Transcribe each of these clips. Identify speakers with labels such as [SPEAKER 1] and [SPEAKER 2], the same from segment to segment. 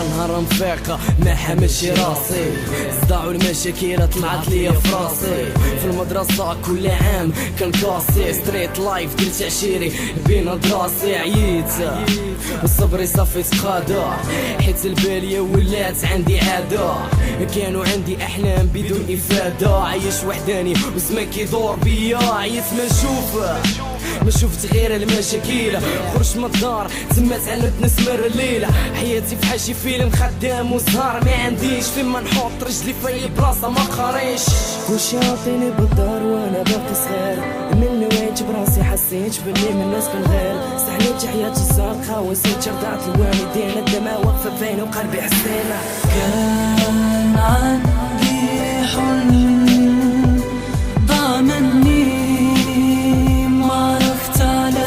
[SPEAKER 1] بكرة نهار نفيق ما حملش راسي، صداع المشاكل طلعت ليا في راسي. في المدرسة كل عام كان كاسي، ستريت لايف درت عشيري بين دراسي. عييت وصبري صافي تقاضى، حيت البالية ولات عندي عادة. كانوا عندي أحلام بدون إفادة، عايش وحداني وزمان كيدور بيا. عييت ما شفت غير المشاكل، خرجت من الدار تما تعلمت نسمر الليلة. حياتي فحال شي فيلم خدام وسهر، ما عنديش فين ما نحط رجلي في أي بلاصة ما قاريش.
[SPEAKER 2] كلشي عاطيني بالدار وانا باقي صغير، من وعيت براسي حسيت بلي من الناس كنغير. استحليت حياتي الزرقا ونسيت رضعت الوالدين، الدماء واقفة فين وقلبي حسينا.
[SPEAKER 3] كان عندي حلم ضاع مني ما عرفت علاش.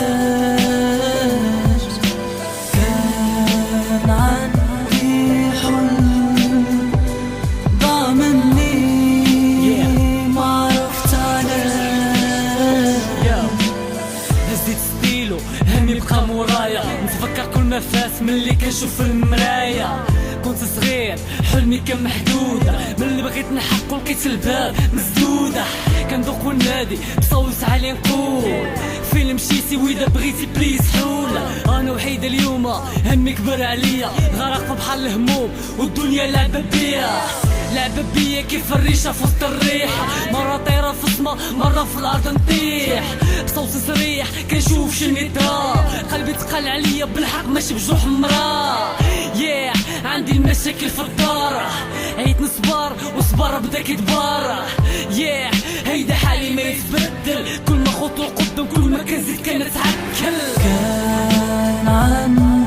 [SPEAKER 3] كان عندي حلم ضاع مني ما عرفت علاش. هزيت ستيلو همي بقى مورايا، نتفكر كل ما فات من اللي كنشوف في المرايا. كنت صغير حلمي كان محدودة، من اللي بغيت نحقو لقيت الباب مسدودة. كندوق النادي بصوت عالي نقول فين مشيتي وإذا بغيتي بليز حولة. أنا وحيدة اليوم همي كبر عليا، غرق في بحر الهموم والدنيا لعبة بيا كيف الريشة في وسط الريحة. مرة طايرة في السما مرة في الأرض نطيح، بصوتي صريح كنشوف شني طرا. قلبي تقال عليا بالحق ماشي بجروح مرا. عندي المشاكل في الدار، عيت نصبر وصبر بدا كيتبار. هيدا حالي ما يتبدل، كل ما خطوة قدام كل ما كنزيد كنتعكل. كان عندي